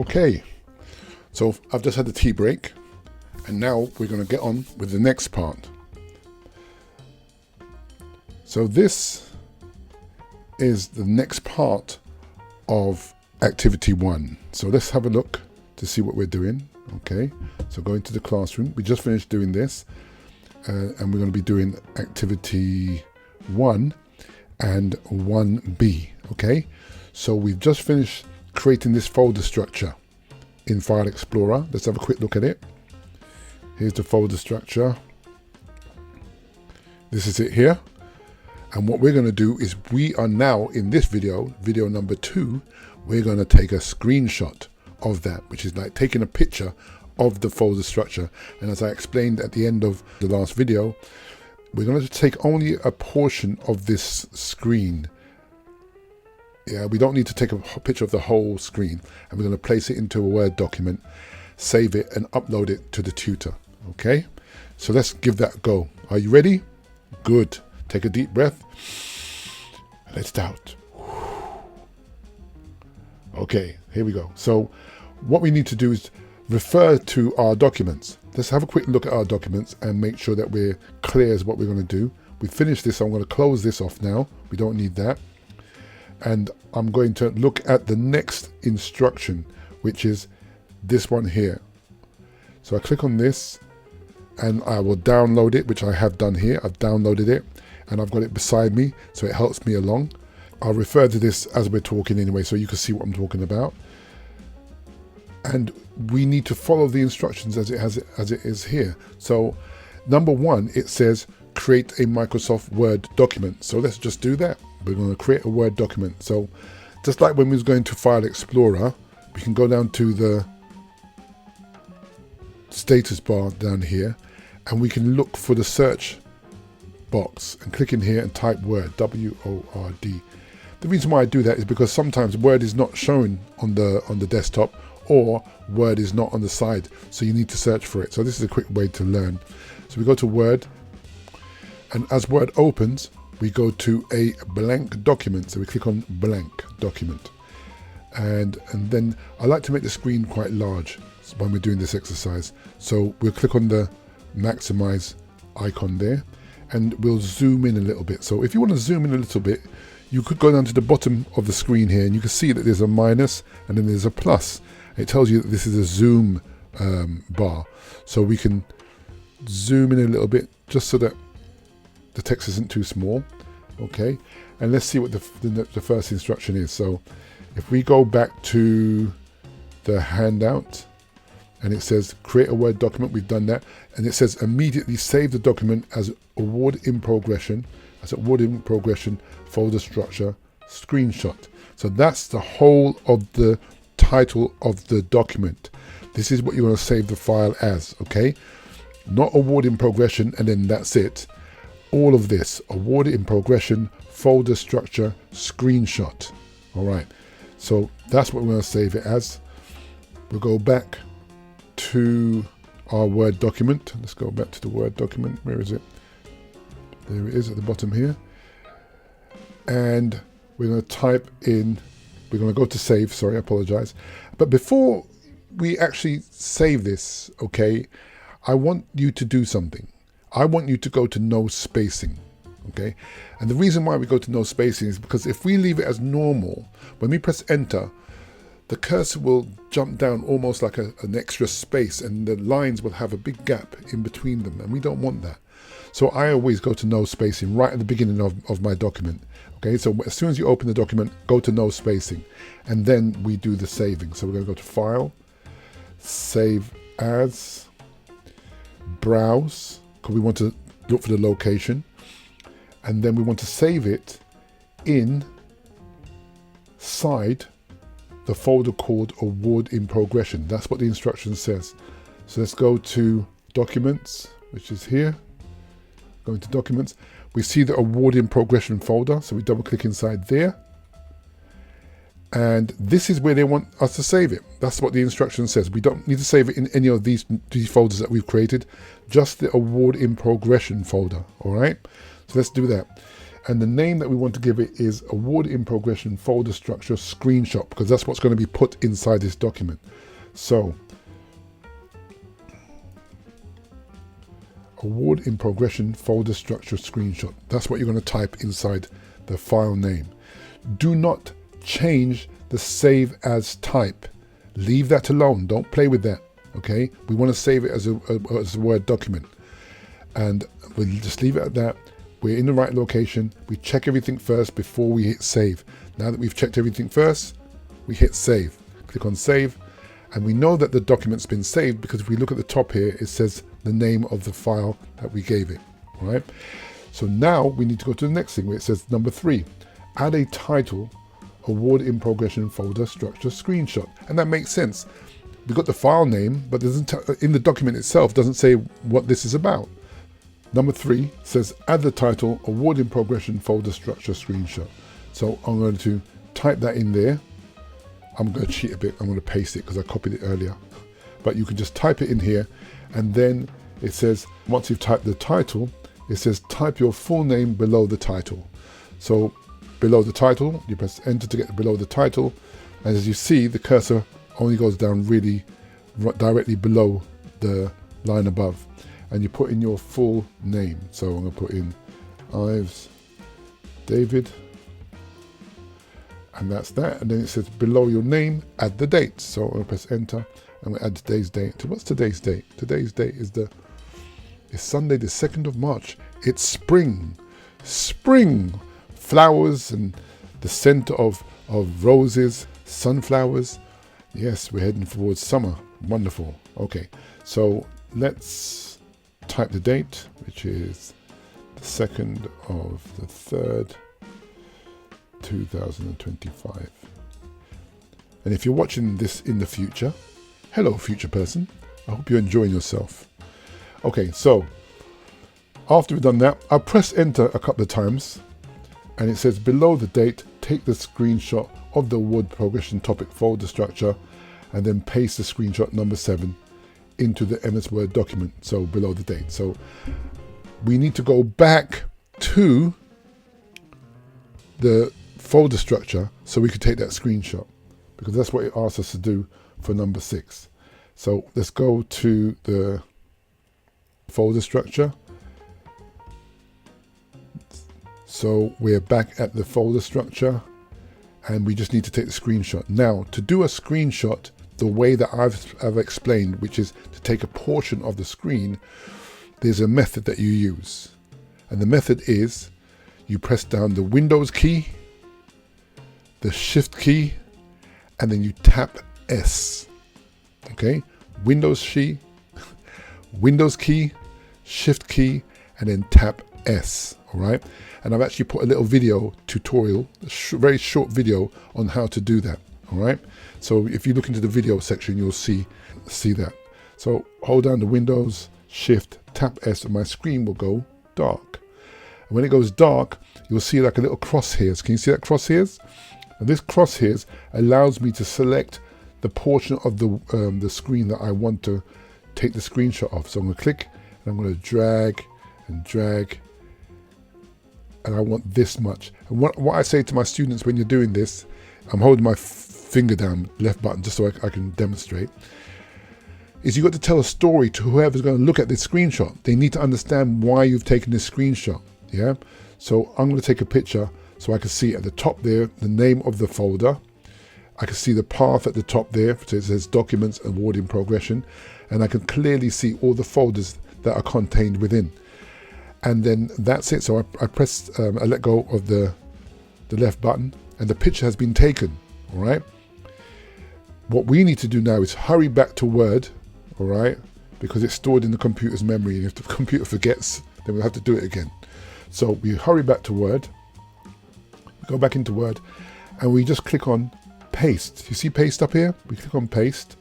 Okay, so I've just had the tea break, and now we're going to get on with the next part. So this is the next part of activity 1. So let's have a look to see what we're doing. Okay, so go into the classroom. We just finished doing this, and we're going to be doing activity 1 and 1B. Okay, so we've just finished creating this folder structure in File Explorer. Let's have a quick look at it. Here's the folder structure. This is it here. And what we're going to do is we are now in this video number 2, we're going to take a screenshot of that, which is like taking a picture of the folder structure. And as I explained at the end of the last video, we're going to take only a portion of this screen. Yeah, we don't need to take a picture of the whole screen, and we're going to place it into a Word document, save it, and upload it to the tutor. Okay, so let's give that a go. Are you ready? Good. Take a deep breath. Let's start. Okay, here we go. So what we need to do is refer to our documents. Let's have a quick look at our documents and make sure that we're clear as what we're going to do. We finished this, so I'm going to close this off now. We don't need that. And I'm going to look at the next instruction, which is this one here. So I click on this and I will download it, which I have done here. I've downloaded it and I've got it beside me, so it helps me along. I'll refer to this as we're talking anyway, so you can see what I'm talking about. And we need to follow the instructions as it is here. So number 1, it says create a Microsoft Word document. So let's just do that. We're going to create a Word document. So just like when we was going to File Explorer, we can go down to the status bar down here, and we can look for the search box and click in here and type Word, W-O-R-D. The reason why I do that is because sometimes Word is not shown on the desktop, or Word is not on the side, so you need to search for it. So this is a quick way to learn. So we go to Word, and as Word opens, we go to a blank document. So we click on blank document. And then I like to make the screen quite large when we're doing this exercise. So we'll click on the maximize icon there, and we'll zoom in a little bit. So if you want to zoom in a little bit, you could go down to the bottom of the screen here, and you can see that there's a minus and then there's a plus. It tells you that this is a zoom bar. So we can zoom in a little bit just so that the text isn't too small. Okay, and let's see what the first instruction is. So if we go back to the handout, and it says create a Word document, we've done that, and it says immediately save the document as award in progression, folder structure, screenshot. So that's the whole of the title of the document. This is what you're going to save the file as. Okay, not award in progression and then that's it. All of this, award in progression, folder structure, screenshot. All right, so that's what we're going to save it as. We'll go back to our Word document. Let's go back to the Word document. Where is it? There it is at the bottom here. And we're going to type in, we're going to go to save, sorry, I apologize. But before we actually save this, okay, I want you to do something. I want you to go to no spacing, okay? And the reason why we go to no spacing is because if we leave it as normal, when we press enter, the cursor will jump down almost like an extra space, and the lines will have a big gap in between them, and we don't want that. So I always go to no spacing right at the beginning of my document. Okay, so as soon as you open the document, go to no spacing, and then we do the saving. So we're going to go to File, Save As, Browse, because we want to look for the location, and then we want to save it inside the folder called Award in Progression. That's what the instruction says. So let's go to Documents, which is here. Go into Documents. We see the Award in Progression folder, so we double click inside there. And this is where they want us to save it. That's what the instruction says. We don't need to save it in any of these folders that we've created, just the Award in Progression folder. All right, so let's do that. And the name that we want to give it is Award in Progression Folder Structure Screenshot, because that's what's going to be put inside this document. So, Award in Progression Folder Structure Screenshot. That's what you're going to type inside the file name. Do not change the save as type. Leave that alone. Don't play with that. Okay? We want to save it as a Word document. And we'll just leave it at that. We're in the right location. We check everything first before we hit save. Now that we've checked everything first, we hit save. Click on save. And we know that the document's been saved because if we look at the top here, it says the name of the file that we gave it. All right. So now we need to go to the next thing where it says number 3, add a title, Award in Progression Folder Structure Screenshot. And that makes sense. We've got the file name, but in the document itself doesn't say what this is about. Number 3 says add the title, Award in Progression Folder Structure Screenshot. So I'm going to type that in there. I'm going to cheat a bit. I'm going to paste it because I copied it earlier. But you can just type it in here. And then it says, once you've typed the title, it says type your full name below the title. So below the title, you press enter to get below the title. And as you see, the cursor only goes down really directly below the line above. And you put in your full name. So I'm going to put in Ives David. And that's that. And then it says below your name, add the date. So I'm going to press enter. I'm going to add today's date. What's today's date? Today's date is Sunday, the 2nd of March. It's spring. Spring. Flowers and the scent of roses, sunflowers. Yes, we're heading towards summer. Wonderful. Okay. So let's type the date, which is the 2nd of the 3rd, 2025. And if you're watching this in the future, hello future person, I hope you're enjoying yourself. Okay, so after we've done that, I'll press enter a couple of times and it says below the date, take the screenshot of the award progression topic folder structure and then paste the screenshot number 7 into the MS Word document, so below the date. So we need to go back to the folder structure so we could take that screenshot, because that's what it asks us to do for number 6. So let's go to the folder structure. So we're back at the folder structure and we just need to take the screenshot. Now to do a screenshot the way that I've explained, which is to take a portion of the screen, there's a method that you use. And the method is you press down the Windows key, the Shift key, and then you tap S. Okay, Windows key, Shift key, and then tap S. All right, and I've actually put a little video tutorial, a very short video on how to do that. All right, so if you look into the video section, you'll see that. So hold down the Windows, Shift, tap S, and my screen will go dark. And when it goes dark, you'll see like a little crosshairs. Can you see that crosshairs? And this crosshairs allows me to select the portion of the screen that I want to take the screenshot of. So I'm going to click and I'm going to drag and drag, and I want this much. And what I say to my students when you're doing this, I'm holding my finger down, left button, just so I can demonstrate, is you've got to tell a story to whoever's going to look at this screenshot. They need to understand why you've taken this screenshot. Yeah. So I'm going to take a picture so I can see at the top there the name of the folder. I can see the path at the top there, so it says Documents, Award in Progression, and I can clearly see all the folders that are contained within. And then that's it. So I press, I let go of the left button, and the picture has been taken. All right. What we need to do now is hurry back to Word. All right, because it's stored in the computer's memory, and if the computer forgets, then we'll have to do it again. So we hurry back to Word, go back into Word, and we just click on paste. You see paste up here? We click on paste,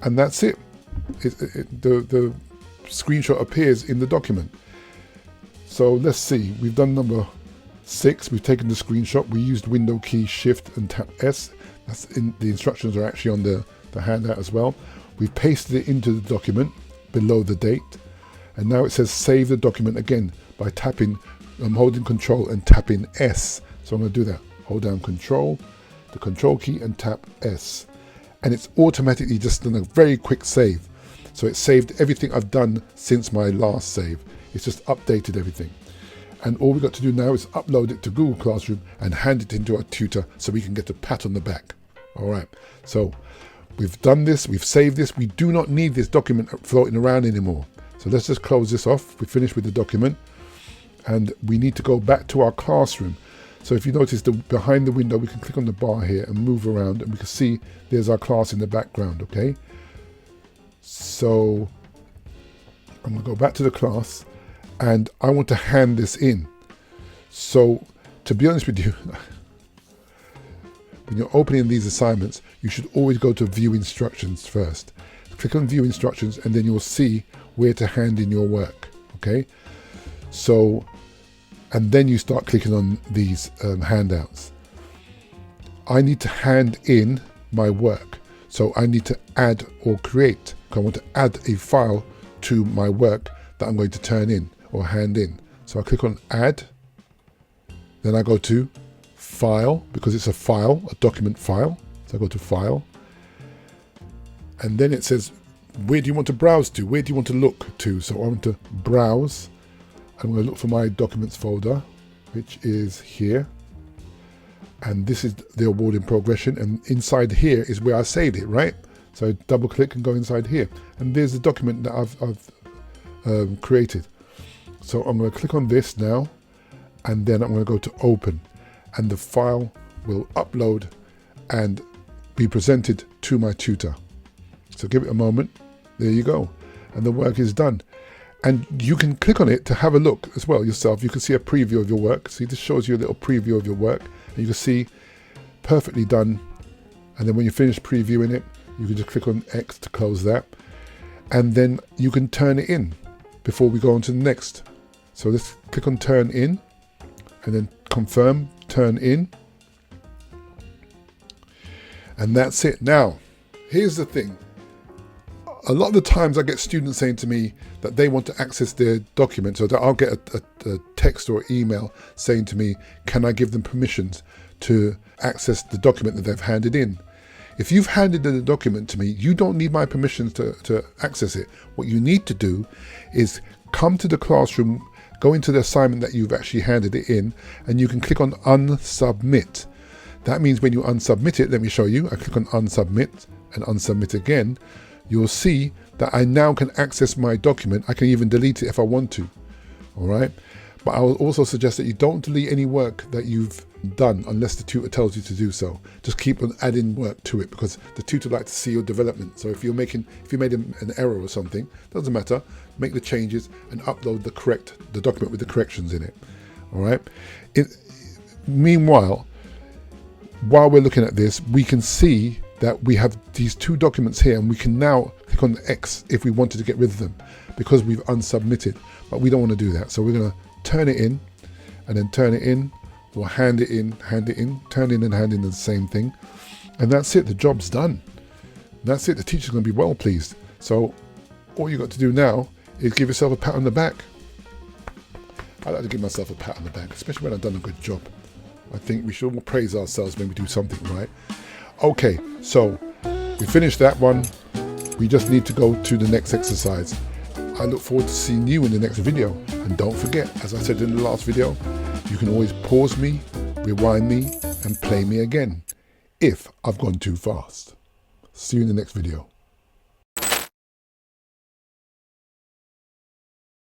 and that's it. The screenshot appears in the document. So let's see, we've done number 6. We've taken the screenshot. We used Window key, Shift, and tap S. That's in the instructions are actually on the handout as well. We've pasted it into the document below the date, and now it says save the document again by tapping I'm holding Control and tapping S. So I'm going to do that. Hold down Control, the Control key, and tap S. And it's automatically just done a very quick save. So it saved everything I've done since my last save. It's just updated everything. And all we've got to do now is upload it to Google Classroom and hand it into our tutor so we can get a pat on the back. All right, so we've done this, we've saved this. We do not need this document floating around anymore. So let's just close this off. We're finished with the document and we need to go back to our classroom. So if you notice behind the window, we can click on the bar here and move around and we can see there's our class in the background, okay? So I'm gonna go back to the class and I want to hand this in. So to be honest with you, when you're opening these assignments, you should always go to View Instructions first. Click on View Instructions and then you'll see where to hand in your work, okay? So, and then you start clicking on these handouts. I need to hand in my work. So I need to add or create. I want to add a file to my work that I'm going to turn in or hand in. So I click on Add, then I go to File, because it's a file, a document file. So I go to File, and then it says, where do you want to browse to? Where do you want to look to? So I want to browse. I'm going to look for my documents folder, which is here. And this is the award in progression. And inside here is where I saved it, right? So I double click and go inside here. And there's the document that I've created. So I'm going to click on this now. And then I'm going to go to Open. And the file will upload and be presented to my tutor. So give it a moment. There you go. And the work is done. And you can click on it to have a look as well yourself. You can see a preview of your work. See, this shows you a little preview of your work. And you can see perfectly done. And then when you finish previewing it, you can just click on X to close that. And then you can turn it in before we go on to the next. So let's click on Turn In and then confirm, turn in. And that's it. Now, here's the thing. A lot of the times I get students saying to me that they want to access their document, so that I'll get a text or email saying to me, can I give them permissions to access the document that they've handed in? If you've handed in a document to me, you don't need my permissions to access it. What you need to do is come to the classroom, go into the assignment that you've actually handed it in, and you can click on Unsubmit. That means when you unsubmit it, let me show you, I click on Unsubmit and unsubmit again, you'll see that I now can access my document. I can even delete it if I want to, all right? But I will also suggest that you don't delete any work that you've done unless the tutor tells you to do so. Just keep on adding work to it because the tutor likes to see your development. So if you made an error or something, doesn't matter, make the changes and upload the document with the corrections in it, all right? Meanwhile, while we're looking at this, we can see that we have these two documents here and we can now click on the X if we wanted to get rid of them because we've unsubmitted, but we don't want to do that. So we're going to turn it in and then turn it in, or hand it in, turn in and hand in the same thing. And that's it, the job's done. That's it, the teacher's going to be well pleased. So all you got to do now is give yourself a pat on the back. I like to give myself a pat on the back, especially when I've done a good job. I think we should all praise ourselves when we do something right. Okay, so we finished that one. We just need to go to the next exercise. I look forward to seeing you in the next video. And don't forget, as I said in the last video, you can always pause me, rewind me, and play me again if I've gone too fast. See you in the next video.